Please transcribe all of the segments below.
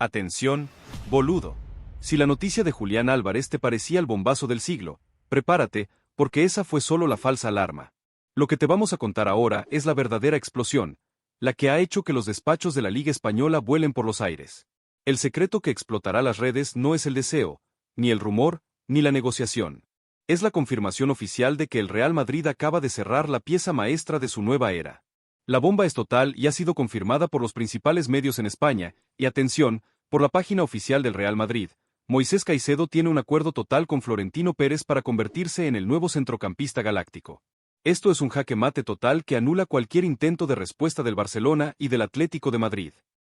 Atención, boludo. Si la noticia de Julián Álvarez te parecía el bombazo del siglo, prepárate, porque esa fue solo la falsa alarma. Lo que te vamos a contar ahora es la verdadera explosión, la que ha hecho que los despachos de la Liga Española vuelen por los aires. El secreto que explotará las redes no es el deseo, ni el rumor, ni la negociación. Es la confirmación oficial de que el Real Madrid acaba de cerrar la pieza maestra de su nueva era. La bomba es total y ha sido confirmada por los principales medios en España, y atención, por la página oficial del Real Madrid. Moisés Caicedo tiene un acuerdo total con Florentino Pérez para convertirse en el nuevo centrocampista galáctico. Esto es un jaque mate total que anula cualquier intento de respuesta del Barcelona y del Atlético de Madrid.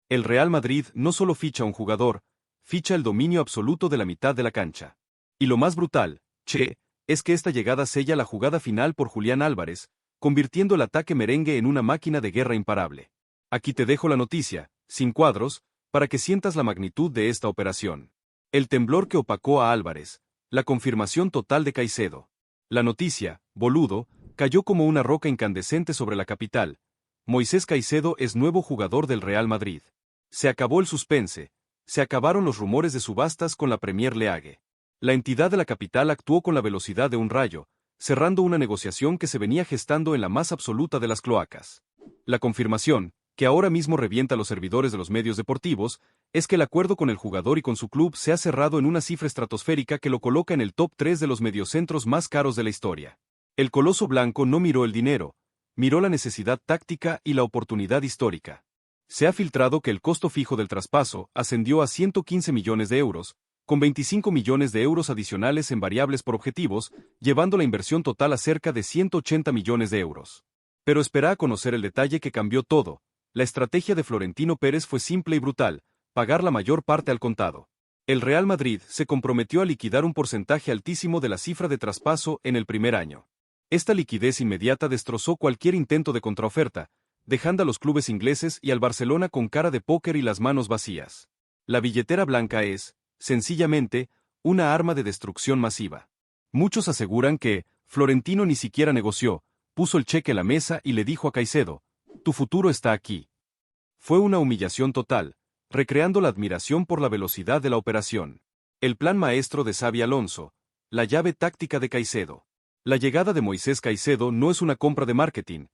El Real Madrid no solo ficha un jugador, ficha el dominio absoluto de la mitad de la cancha. Y lo más brutal, es que esta llegada sella la jugada final por Julián Álvarez, convirtiendo el ataque merengue en una máquina de guerra imparable. Aquí te dejo la noticia, sin cuadros, para que sientas la magnitud de esta operación. El temblor que opacó a Álvarez, la confirmación total de Caicedo. La noticia, boludo, cayó como una roca incandescente sobre la capital. Moisés Caicedo es nuevo jugador del Real Madrid. Se acabó el suspense, se acabaron los rumores de subastas con la Premier League. La entidad de la capital actuó con la velocidad de un rayo, cerrando una negociación que se venía gestando en la más absoluta de las cloacas. La confirmación, que ahora mismo revienta los servidores de los medios deportivos, es que el acuerdo con el jugador y con su club se ha cerrado en una cifra estratosférica que lo coloca en el top 3 de los mediocentros más caros de la historia. El coloso blanco no miró el dinero, miró la necesidad táctica y la oportunidad histórica. Se ha filtrado que el costo fijo del traspaso ascendió a 115 millones de euros, con 25 millones de euros adicionales en variables por objetivos, llevando la inversión total a cerca de 180 millones de euros. Pero espera a conocer el detalle que cambió todo. La estrategia de Florentino Pérez fue simple y brutal, pagar la mayor parte al contado. El Real Madrid se comprometió a liquidar un porcentaje altísimo de la cifra de traspaso en el primer año. Esta liquidez inmediata destrozó cualquier intento de contraoferta, dejando a los clubes ingleses y al Barcelona con cara de póker y las manos vacías. La billetera blanca es, sencillamente, una arma de destrucción masiva. Muchos aseguran que Florentino ni siquiera negoció, puso el cheque en la mesa y le dijo a Caicedo: tu futuro está aquí. Fue una humillación total, recreando la admiración por la velocidad de la operación. El plan maestro de Xabi Alonso, la llave táctica de Caicedo. La llegada de Moisés Caicedo no es una compra de marketing,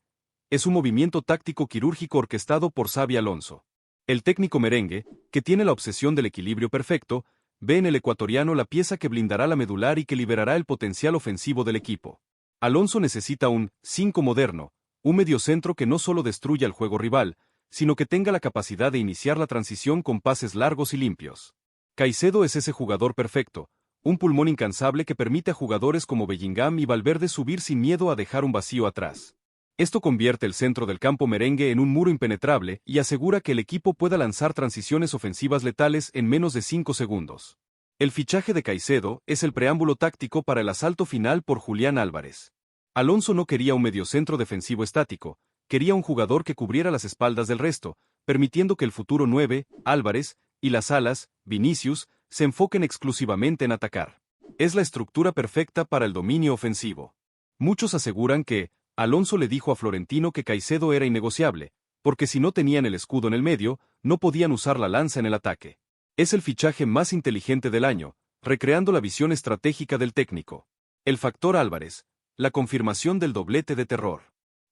es un movimiento táctico quirúrgico orquestado por Xabi Alonso. El técnico merengue, que tiene la obsesión del equilibrio perfecto, ve en el ecuatoriano la pieza que blindará la medular y que liberará el potencial ofensivo del equipo. Alonso necesita un 5 moderno, un mediocentro que no solo destruya el juego rival, sino que tenga la capacidad de iniciar la transición con pases largos y limpios. Caicedo es ese jugador perfecto, un pulmón incansable que permite a jugadores como Bellingham y Valverde subir sin miedo a dejar un vacío atrás. Esto convierte el centro del campo merengue en un muro impenetrable y asegura que el equipo pueda lanzar transiciones ofensivas letales en menos de 5 segundos. El fichaje de Caicedo es el preámbulo táctico para el asalto final por Julián Álvarez. Alonso no quería un mediocentro defensivo estático, quería un jugador que cubriera las espaldas del resto, permitiendo que el futuro 9, Álvarez, y las alas, Vinicius, se enfoquen exclusivamente en atacar. Es la estructura perfecta para el dominio ofensivo. Muchos aseguran que Alonso le dijo a Florentino que Caicedo era innegociable, porque si no tenían el escudo en el medio, no podían usar la lanza en el ataque. Es el fichaje más inteligente del año, recreando la visión estratégica del técnico. El factor Álvarez, la confirmación del doblete de terror.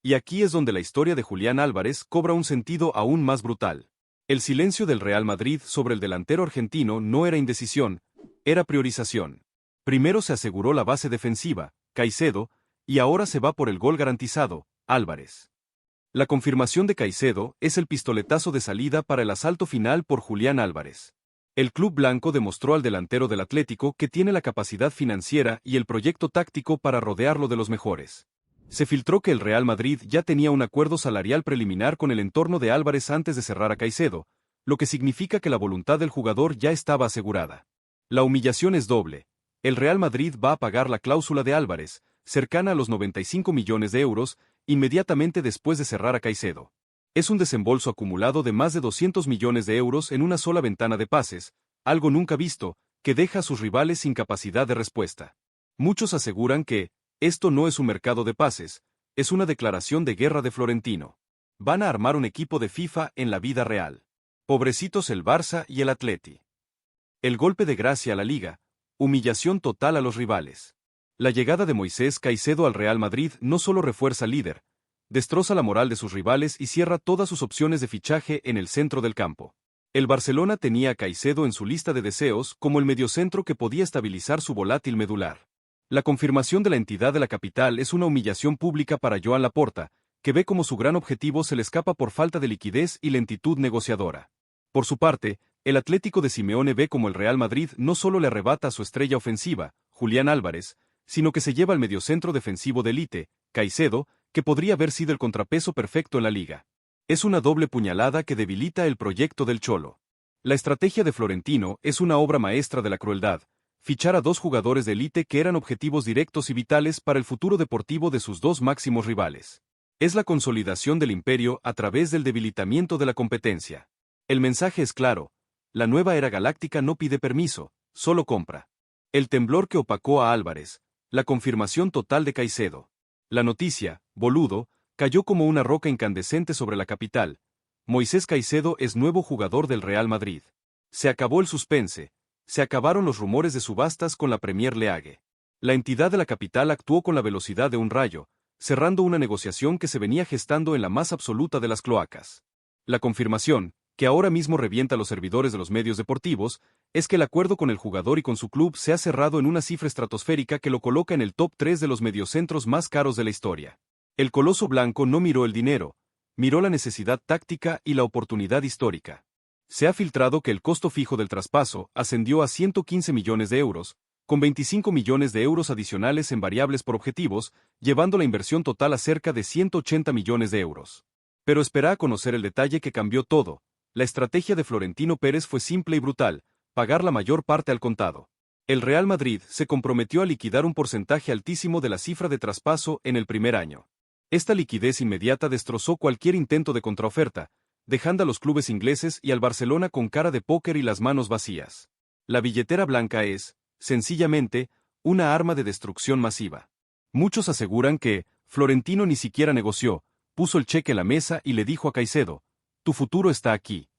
Y aquí es donde la historia de Julián Álvarez cobra un sentido aún más brutal. El silencio del Real Madrid sobre el delantero argentino no era indecisión, era priorización. Primero se aseguró la base defensiva, Caicedo, y ahora se va por el gol garantizado, Álvarez. La confirmación de Caicedo es el pistoletazo de salida para el asalto final por Julián Álvarez. El club blanco demostró al delantero del Atlético que tiene la capacidad financiera y el proyecto táctico para rodearlo de los mejores. Se filtró que el Real Madrid ya tenía un acuerdo salarial preliminar con el entorno de Álvarez antes de cerrar a Caicedo, lo que significa que la voluntad del jugador ya estaba asegurada. La humillación es doble. El Real Madrid va a pagar la cláusula de Álvarez, cercana a los 95 millones de euros, inmediatamente después de cerrar a Caicedo. Es un desembolso acumulado de más de 200 millones de euros en una sola ventana de pases, algo nunca visto, que deja a sus rivales sin capacidad de respuesta. Muchos aseguran que esto no es un mercado de pases, es una declaración de guerra de Florentino. Van a armar un equipo de FIFA en la vida real. Pobrecitos el Barça y el Atleti. El golpe de gracia a la Liga, humillación total a los rivales. La llegada de Moisés Caicedo al Real Madrid no solo refuerza al líder, destroza la moral de sus rivales y cierra todas sus opciones de fichaje en el centro del campo. El Barcelona tenía a Caicedo en su lista de deseos como el mediocentro que podía estabilizar su volátil medular. La confirmación de la entidad de la capital es una humillación pública para Joan Laporta, que ve como su gran objetivo se le escapa por falta de liquidez y lentitud negociadora. Por su parte, el Atlético de Simeone ve como el Real Madrid no solo le arrebata a su estrella ofensiva, Julián Álvarez, sino que se lleva al mediocentro defensivo de élite, Caicedo, que podría haber sido el contrapeso perfecto en la liga. Es una doble puñalada que debilita el proyecto del Cholo. La estrategia de Florentino es una obra maestra de la crueldad, fichar a dos jugadores de élite que eran objetivos directos y vitales para el futuro deportivo de sus dos máximos rivales. Es la consolidación del imperio a través del debilitamiento de la competencia. El mensaje es claro: la nueva era galáctica no pide permiso, solo compra. El temblor que opacó a Álvarez, la confirmación total de Caicedo. La noticia, boludo, cayó como una roca incandescente sobre la capital. Moisés Caicedo es nuevo jugador del Real Madrid. Se acabó el suspense, se acabaron los rumores de subastas con la Premier League. La entidad de la capital actuó con la velocidad de un rayo, cerrando una negociación que se venía gestando en la más absoluta de las cloacas. La confirmación, que ahora mismo revienta a los servidores de los medios deportivos, es que el acuerdo con el jugador y con su club se ha cerrado en una cifra estratosférica que lo coloca en el top 3 de los mediocentros más caros de la historia. El coloso blanco no miró el dinero, miró la necesidad táctica y la oportunidad histórica. Se ha filtrado que el costo fijo del traspaso ascendió a 115 millones de euros, con 25 millones de euros adicionales en variables por objetivos, llevando la inversión total a cerca de 180 millones de euros. Pero espera a conocer el detalle que cambió todo. La estrategia de Florentino Pérez fue simple y brutal: pagar la mayor parte al contado. El Real Madrid se comprometió a liquidar un porcentaje altísimo de la cifra de traspaso en el primer año. Esta liquidez inmediata destrozó cualquier intento de contraoferta, dejando a los clubes ingleses y al Barcelona con cara de póker y las manos vacías. La billetera blanca es, sencillamente, una arma de destrucción masiva. Muchos aseguran que Florentino ni siquiera negoció, puso el cheque en la mesa y le dijo a Caicedo: tu futuro está aquí.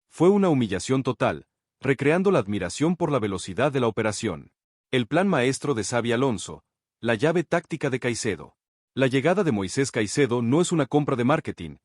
Fue una humillación total, recreando la admiración por la velocidad de la operación. El plan maestro de Xabi Alonso, la llave táctica de Caicedo. La llegada de Moisés Caicedo no es una compra de marketing,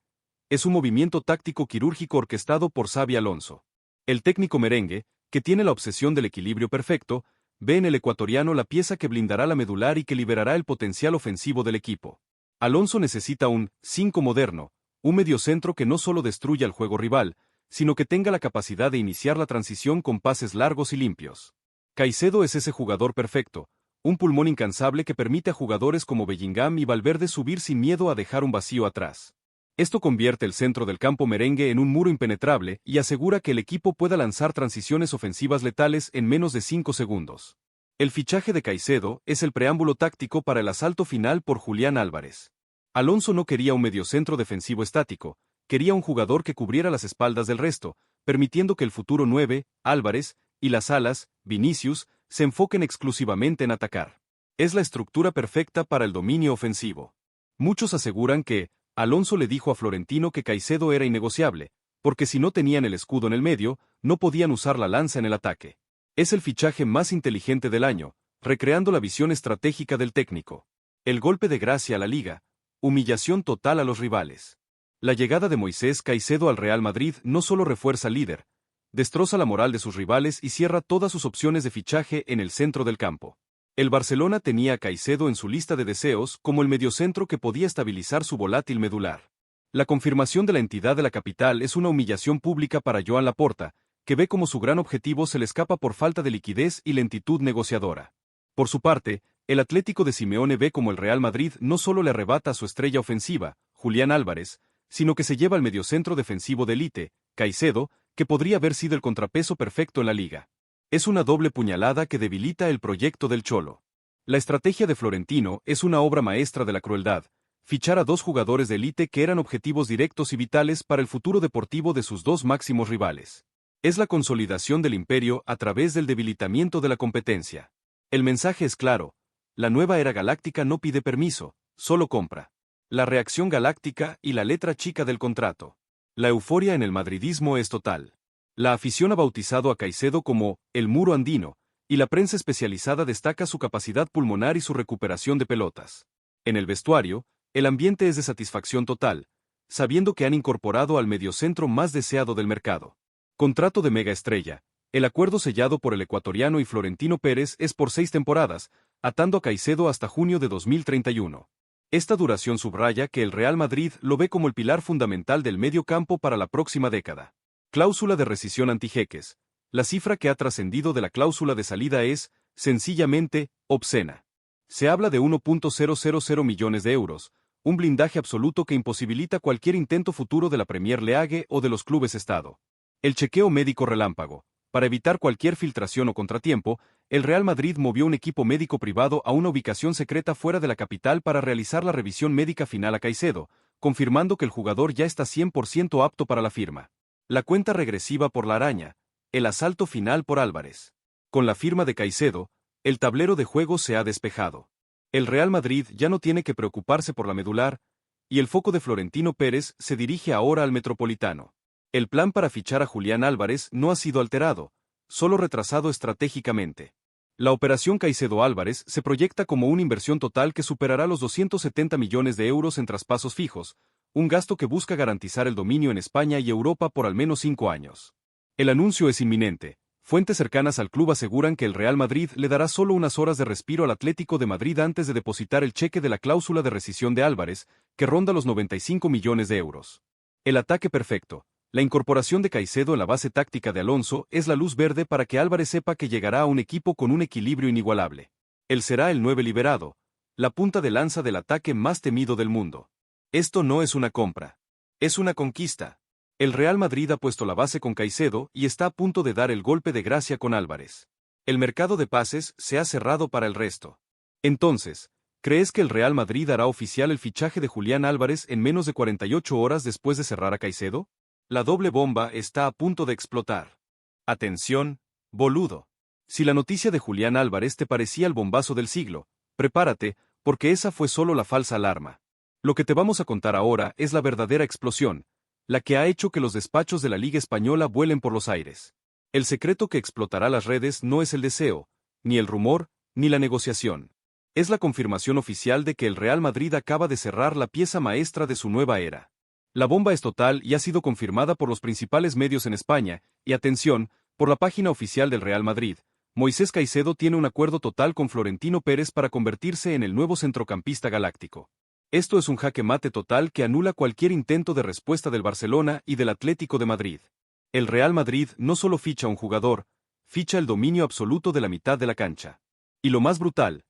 es un movimiento táctico quirúrgico orquestado por Xabi Alonso. El técnico merengue, que tiene la obsesión del equilibrio perfecto, ve en el ecuatoriano la pieza que blindará la medular y que liberará el potencial ofensivo del equipo. Alonso necesita un 5 moderno, un mediocentro que no solo destruya el juego rival, sino que tenga la capacidad de iniciar la transición con pases largos y limpios. Caicedo es ese jugador perfecto, un pulmón incansable que permite a jugadores como Bellingham y Valverde subir sin miedo a dejar un vacío atrás. Esto convierte el centro del campo merengue en un muro impenetrable y asegura que el equipo pueda lanzar transiciones ofensivas letales en menos de 5 segundos. El fichaje de Caicedo es el preámbulo táctico para el asalto final por Julián Álvarez. Alonso no quería un mediocentro defensivo estático, quería un jugador que cubriera las espaldas del resto, permitiendo que el futuro 9, Álvarez, y las alas, Vinicius, se enfoquen exclusivamente en atacar. Es la estructura perfecta para el dominio ofensivo. Muchos aseguran que Alonso le dijo a Florentino que Caicedo era innegociable, porque si no tenían el escudo en el medio, no podían usar la lanza en el ataque. Es el fichaje más inteligente del año, recreando la visión estratégica del técnico. El golpe de gracia a la Liga, humillación total a los rivales. La llegada de Moisés Caicedo al Real Madrid no solo refuerza al líder, destroza la moral de sus rivales y cierra todas sus opciones de fichaje en el centro del campo. El Barcelona tenía a Caicedo en su lista de deseos como el mediocentro que podía estabilizar su volátil medular. La confirmación de la entidad de la capital es una humillación pública para Joan Laporta, que ve como su gran objetivo se le escapa por falta de liquidez y lentitud negociadora. Por su parte, el Atlético de Simeone ve como el Real Madrid no solo le arrebata a su estrella ofensiva, Julián Álvarez, sino que se lleva al mediocentro defensivo de élite, Caicedo, que podría haber sido el contrapeso perfecto en la liga. Es una doble puñalada que debilita el proyecto del Cholo. La estrategia de Florentino es una obra maestra de la crueldad, fichar a dos jugadores de élite que eran objetivos directos y vitales para el futuro deportivo de sus dos máximos rivales. Es la consolidación del imperio a través del debilitamiento de la competencia. El mensaje es claro: la nueva era galáctica no pide permiso, solo compra. La reacción galáctica y la letra chica del contrato. La euforia en el madridismo es total. La afición ha bautizado a Caicedo como el muro andino, y la prensa especializada destaca su capacidad pulmonar y su recuperación de pelotas. En el vestuario, el ambiente es de satisfacción total, sabiendo que han incorporado al mediocentro más deseado del mercado. Contrato de mega estrella. El acuerdo sellado por el ecuatoriano y Florentino Pérez es por 6 temporadas, atando a Caicedo hasta junio de 2031. Esta duración subraya que el Real Madrid lo ve como el pilar fundamental del medio campo para la próxima década. Cláusula de rescisión antijeques. La cifra que ha trascendido de la cláusula de salida es, sencillamente, obscena. Se habla de 1.000 millones de euros, un blindaje absoluto que imposibilita cualquier intento futuro de la Premier League o de los clubes Estado. El chequeo médico relámpago. Para evitar cualquier filtración o contratiempo, el Real Madrid movió un equipo médico privado a una ubicación secreta fuera de la capital para realizar la revisión médica final a Caicedo, confirmando que el jugador ya está 100% apto para la firma. La cuenta regresiva por la araña, el asalto final por Álvarez. Con la firma de Caicedo, el tablero de juego se ha despejado. El Real Madrid ya no tiene que preocuparse por la medular, y el foco de Florentino Pérez se dirige ahora al Metropolitano. El plan para fichar a Julián Álvarez no ha sido alterado, solo retrasado estratégicamente. La operación Caicedo Álvarez se proyecta como una inversión total que superará los 270 millones de euros en traspasos fijos, un gasto que busca garantizar el dominio en España y Europa por al menos 5 años. El anuncio es inminente. Fuentes cercanas al club aseguran que el Real Madrid le dará solo unas horas de respiro al Atlético de Madrid antes de depositar el cheque de la cláusula de rescisión de Álvarez, que ronda los 95 millones de euros. El ataque perfecto. La incorporación de Caicedo en la base táctica de Alonso es la luz verde para que Álvarez sepa que llegará a un equipo con un equilibrio inigualable. Él será el 9 liberado, la punta de lanza del ataque más temido del mundo. Esto no es una compra. Es una conquista. El Real Madrid ha puesto la base con Caicedo y está a punto de dar el golpe de gracia con Álvarez. El mercado de pases se ha cerrado para el resto. Entonces, ¿crees que el Real Madrid hará oficial el fichaje de Julián Álvarez en menos de 48 horas después de cerrar a Caicedo? La doble bomba está a punto de explotar. Atención, boludo. Si la noticia de Julián Álvarez te parecía el bombazo del siglo, prepárate, porque esa fue solo la falsa alarma. Lo que te vamos a contar ahora es la verdadera explosión, la que ha hecho que los despachos de la Liga Española vuelen por los aires. El secreto que explotará las redes no es el deseo, ni el rumor, ni la negociación. Es la confirmación oficial de que el Real Madrid acaba de cerrar la pieza maestra de su nueva era. La bomba es total y ha sido confirmada por los principales medios en España, y atención, por la página oficial del Real Madrid. Moisés Caicedo tiene un acuerdo total con Florentino Pérez para convertirse en el nuevo centrocampista galáctico. Esto es un jaque mate total que anula cualquier intento de respuesta del Barcelona y del Atlético de Madrid. El Real Madrid no solo ficha a un jugador, ficha el dominio absoluto de la mitad de la cancha. Y lo más brutal,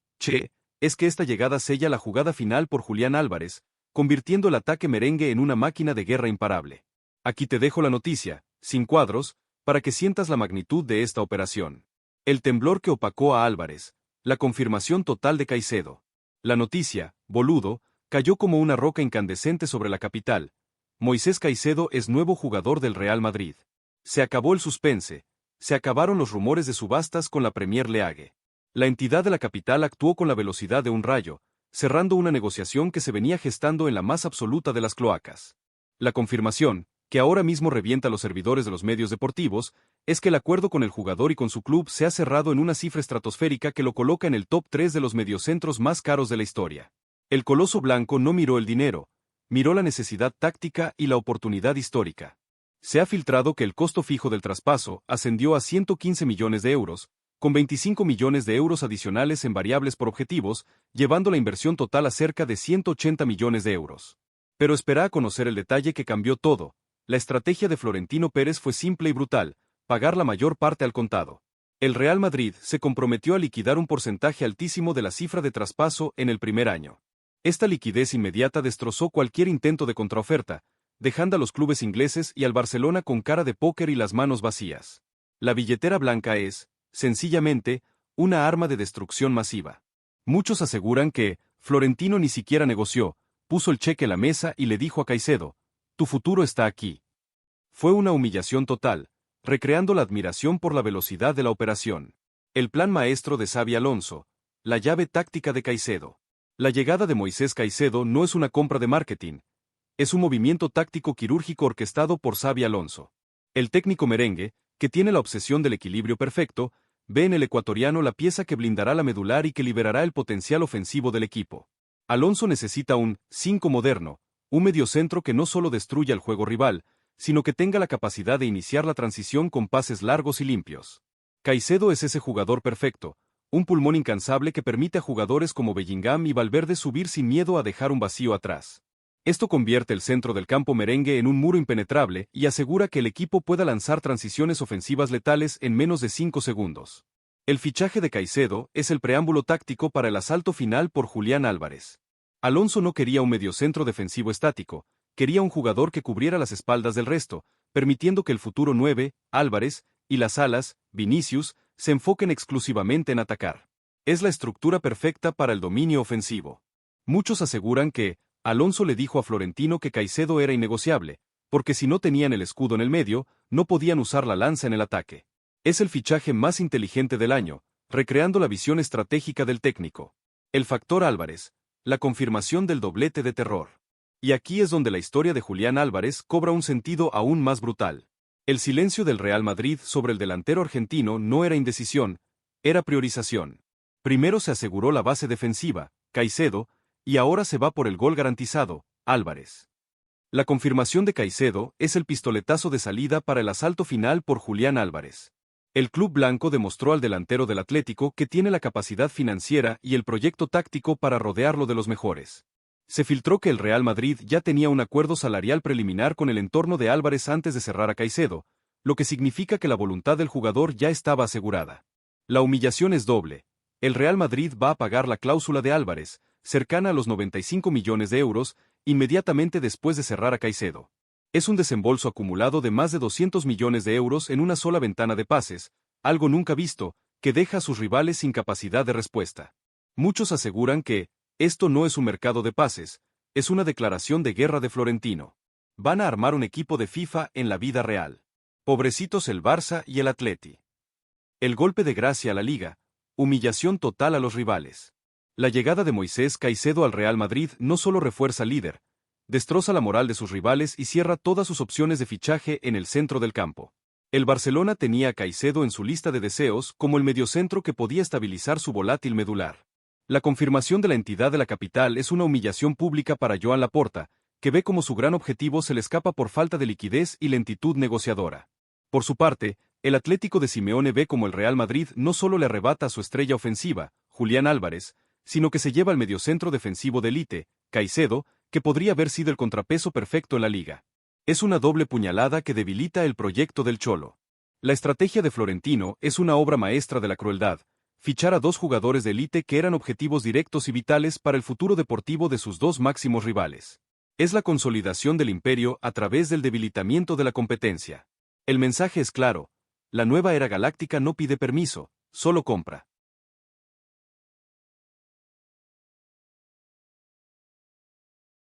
es que esta llegada sella la jugada final por Julián Álvarez, convirtiendo el ataque merengue en una máquina de guerra imparable. Aquí te dejo la noticia, sin cuadros, para que sientas la magnitud de esta operación. El temblor que opacó a Álvarez, la confirmación total de Caicedo. La noticia, boludo, cayó como una roca incandescente sobre la capital. Moisés Caicedo es nuevo jugador del Real Madrid. Se acabó el suspense, se acabaron los rumores de subastas con la Premier League. La entidad de la capital actuó con la velocidad de un rayo, cerrando una negociación que se venía gestando en la más absoluta de las cloacas. La confirmación, que ahora mismo revienta a los servidores de los medios deportivos, es que el acuerdo con el jugador y con su club se ha cerrado en una cifra estratosférica que lo coloca en el top 3 de los mediocentros más caros de la historia. El coloso blanco no miró el dinero, miró la necesidad táctica y la oportunidad histórica. Se ha filtrado que el costo fijo del traspaso ascendió a 115 millones de euros, con 25 millones de euros adicionales en variables por objetivos, llevando la inversión total a cerca de 180 millones de euros. Pero espera a conocer el detalle que cambió todo. La estrategia de Florentino Pérez fue simple y brutal, pagar la mayor parte al contado. El Real Madrid se comprometió a liquidar un porcentaje altísimo de la cifra de traspaso en el primer año. Esta liquidez inmediata destrozó cualquier intento de contraoferta, dejando a los clubes ingleses y al Barcelona con cara de póker y las manos vacías. La billetera blanca es, sencillamente, una arma de destrucción masiva. Muchos aseguran que Florentino ni siquiera negoció, puso el cheque en la mesa y le dijo a Caicedo, «Tu futuro está aquí». Fue una humillación total, recreando la admiración por la velocidad de la operación. El plan maestro de Xabi Alonso, la llave táctica de Caicedo. La llegada de Moisés Caicedo no es una compra de marketing, Es un movimiento táctico quirúrgico orquestado por Xabi Alonso. El técnico merengue, que tiene la obsesión del equilibrio perfecto, ve en el ecuatoriano la pieza que blindará la medular y que liberará el potencial ofensivo del equipo. Alonso necesita un 5 moderno, un mediocentro que no solo destruya el juego rival, sino que tenga la capacidad de iniciar la transición con pases largos y limpios. Caicedo es ese jugador perfecto, un pulmón incansable que permite a jugadores como Bellingham y Valverde subir sin miedo a dejar un vacío atrás. Esto convierte el centro del campo merengue en un muro impenetrable y asegura que el equipo pueda lanzar transiciones ofensivas letales en menos de 5 segundos. El fichaje de Caicedo es el preámbulo táctico para el asalto final por Julián Álvarez. Alonso no quería un mediocentro defensivo estático, quería un jugador que cubriera las espaldas del resto, permitiendo que el futuro 9, Álvarez, y las alas, Vinicius, se enfoquen exclusivamente en atacar. Es la estructura perfecta para el dominio ofensivo. Muchos aseguran que Alonso le dijo a Florentino que Caicedo era innegociable, porque si no tenían el escudo en el medio, no podían usar la lanza en el ataque. Es el fichaje más inteligente del año, recreando la visión estratégica del técnico. El factor Álvarez, la confirmación del doblete de terror. Y aquí es donde la historia de Julián Álvarez cobra un sentido aún más brutal. El silencio del Real Madrid sobre el delantero argentino no era indecisión, era priorización. Primero se aseguró la base defensiva, Caicedo, y ahora se va por el gol garantizado, Álvarez. La confirmación de Caicedo es el pistoletazo de salida para el asalto final por Julián Álvarez. El club blanco demostró al delantero del Atlético que tiene la capacidad financiera y el proyecto táctico para rodearlo de los mejores. Se filtró que el Real Madrid ya tenía un acuerdo salarial preliminar con el entorno de Álvarez antes de cerrar a Caicedo, lo que significa que la voluntad del jugador ya estaba asegurada. La humillación es doble. El Real Madrid va a pagar la cláusula de Álvarez, cercana a los 95 millones de euros, inmediatamente después de cerrar a Caicedo. Es un desembolso acumulado de más de 200 millones de euros en una sola ventana de pases, algo nunca visto, que deja a sus rivales sin capacidad de respuesta. Muchos aseguran que esto no es un mercado de pases, es una declaración de guerra de Florentino. Van a armar un equipo de FIFA en la vida real. Pobrecitos el Barça y el Atleti. El golpe de gracia a la Liga, humillación total a los rivales. La llegada de Moisés Caicedo al Real Madrid no solo refuerza al líder, destroza la moral de sus rivales y cierra todas sus opciones de fichaje en el centro del campo. El Barcelona tenía a Caicedo en su lista de deseos como el mediocentro que podía estabilizar su volátil medular. La confirmación de la entidad de la capital es una humillación pública para Joan Laporta, que ve como su gran objetivo se le escapa por falta de liquidez y lentitud negociadora. Por su parte, el Atlético de Simeone ve como el Real Madrid no solo le arrebata a su estrella ofensiva, Julián Álvarez, sino que se lleva al mediocentro defensivo de élite, Caicedo, que podría haber sido el contrapeso perfecto en la liga. Es una doble puñalada que debilita el proyecto del Cholo. La estrategia de Florentino es una obra maestra de la crueldad, fichar a dos jugadores de élite que eran objetivos directos y vitales para el futuro deportivo de sus dos máximos rivales. Es la consolidación del imperio a través del debilitamiento de la competencia. El mensaje es claro, la nueva era galáctica no pide permiso, solo compra.